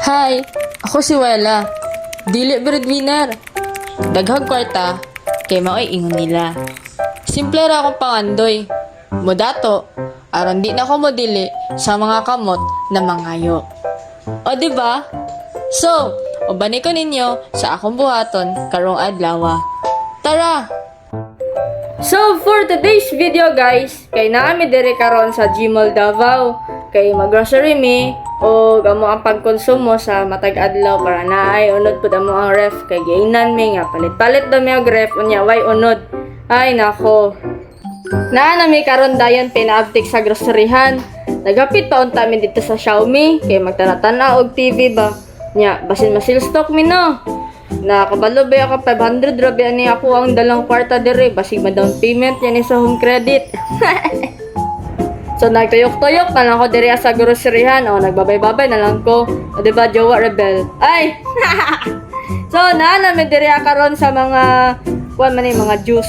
Hi, ako si Wela. Dili breadwinner. Daghang kwarta, kay maoy ingon nila. Simple ra akong pangandoy. Modato, aron di na ako modili sa mga kamot na mangayo. O diba? So, ubani ko ninyo sa akong buhaton karong adlaw. Tara! So, for today's video guys, kay naami dire karon sa Gmall Davao. Kay mag-grocery mi o amo ang pagkonsumo sa matag adlaw para naay unod pud amo ang ref kay giinan mi nga palit-palit daw mi og ref unya way unod. Ay nako. Naa na mi karon dayon pinaabtik sa groceryhan. Nagapit pa unta mi dito sa Xiaomi kay magtana-tanaw og TV ba. Nya basin masil stock mi no. Nakabalo ba ako 500 rabi ani ako ang dalang kwarta dire basig ma down payment yan sa home credit. So nagtuyok-tuyok na lang ako dire sa groceryhan o nagbabay-babay na lang ko. O diba jowa rebel? Ay! So namin dire karon sa mga mga juice.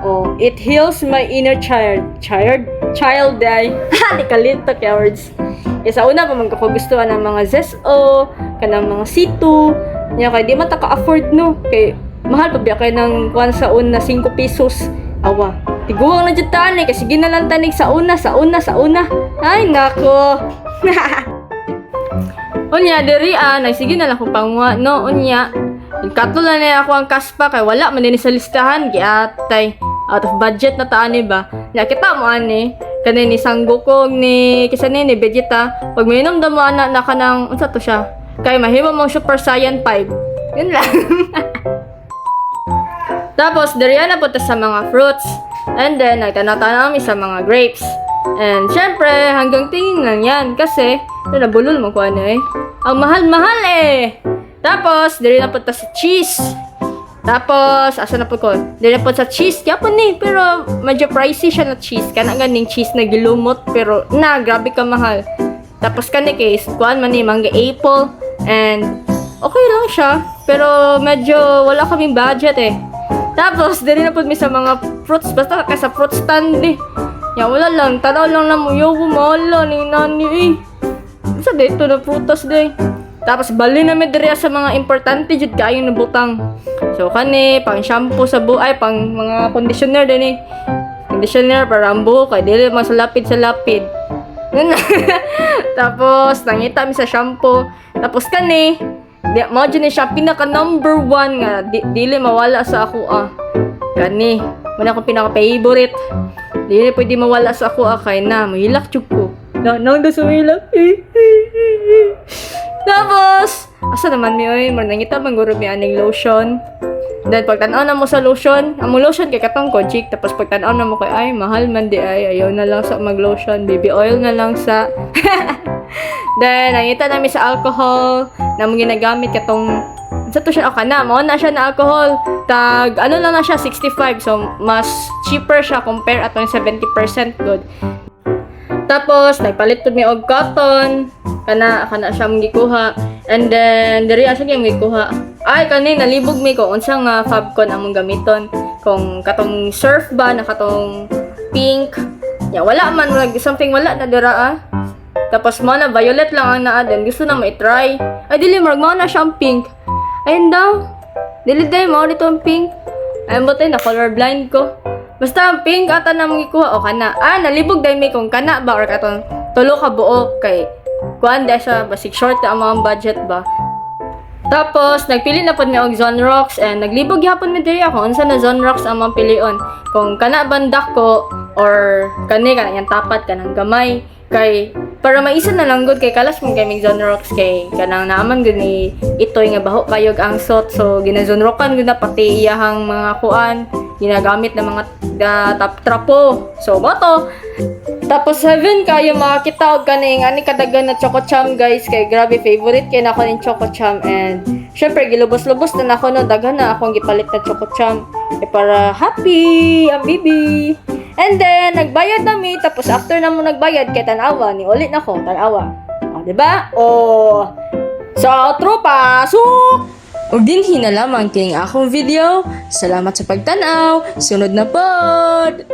Oh, it heals my inner child. Child ay. Di kalito kaya words. Sa una pa magkagustuhan ng mga ZESO, kanang mga C2. Nya kay di man ta ka-afford no. Kay mahal pa biya kay ng kuan sa una 5 pesos. Awa. Tiguang na dyan tani kasi ginalang tanig sa una. Ay, nako. Unya, diri nagsige na lang kung pangwa, no? Unya, nagkatulan na ako ang kaspa kay wala man din sa listahan. Giatay, out of budget na taani ba? Nakita mo, ani, kanini sanggukog ni, kisa ni Vegeta. Pag mainom daw mo, anak na ka ng, unsa to siya? Kay mahimo mong Super Saiyan 5. Yun lang. Tapos, diri na punta sa mga fruits. And then, nagtanaw-tanaw kami sa mga grapes. And, syempre, hanggang tingin lang yan. Kasi, nabulol mo ko ano eh. Ang mahal-mahal eh! Tapos, diri na punta sa cheese. Tapos, asa na po ko? Diri na punta sa cheese. Kaya po ni, pero medyo pricey siya na cheese. Kana ganing cheese na gilumot. Pero, grabe ka mahal. Tapos, kani case, kuhan man ni, mangga apple. And, okay lang siya. Pero, medyo wala kaming budget eh. Tapos, dali na po mi sa mga fruits. Basta ka sa fruit stand eh. Yan, wala lang. Tanaw lang na mo. Yo, kumala ni nani eh. Basta dito na prutas eh. Tapos, bali na mi diri sa mga importante jud kayo na butang. So, kani, pang shampoo sa buhay, pang mga conditioner din eh. Conditioner para ang buhok. Kaya dili mga sa lapid. Tapos, nangita mi sa shampoo. Tapos, kani, mo dyan siya pinaka number 1 nga dili mawala sa ako kani muna akong pinaka favorite dili pwede mawala sa ako kay na mahilak chuk ko nang da sumilak. Tapos asa naman mi oy manangita man guro mi aning lotion. Then pagtan-aw na mo sa lotion among lotion kay katong Kojic. Tapos pagtan-aw na mo kay ay mahal man di ay ayaw na lang sa mag lotion, baby oil na lang sa. Then, nangita namin sa alcohol na mong ginagamit katong sa to siya na mo na siya na alcohol tag ano lang na siya 65 so mas cheaper siya compare atong 70% good. Tapos nagpalit pud mi og cotton kana siya mong gikuha and then diri asa gyud gikuha ay kani nalibog mi ko unsa nga Fabcon among gamiton kung katong surf ba na katong pink ya wala man something wala na dira Tapos mo na violet lang ang naa din. Gusto na ma-try. Ay, dili mo na siyang pink. Ayun daw. Dili day mo dito ang pink. Ayun ba tayo na colorblind ko. Basta ang pink ata na mong ikuha o kana. Nalibog day may kung kana ba or katong tulo ka buo kay kuan da siya basic short na ang budget ba. Tapos nagpili na pod mi og Zonrox and naglibog gyapon mi diri ako unsa na Zonrox ang mga pilion. Kung kana bandak ko or kani yang tapat kanang gamay kay para maisa na lang gud kay kalas mong gaming Zonrox kay kanang naaman gud ni itoy nga baho kayog ang sot so ginazonrokan gud na pati iyahang mga kuan ginagamit na mga trapo so moto tapos 7 kayo makakita og kaning ani kadagan na Choco Cham guys kay grabe favorite kay nako ning Choco Cham and syempre gilubos-lubos na nako no daghan na akong gipalit na Choco Cham para happy ang bibi. And then, nagbayad nami, tapos after na mo nagbayad, kay tanawa, ni ulit na ko, tanawa. Diba? Sa outro, pasok! O dinhi na lamang kining akong video. Salamat sa pagtanaw. Sunod na pod!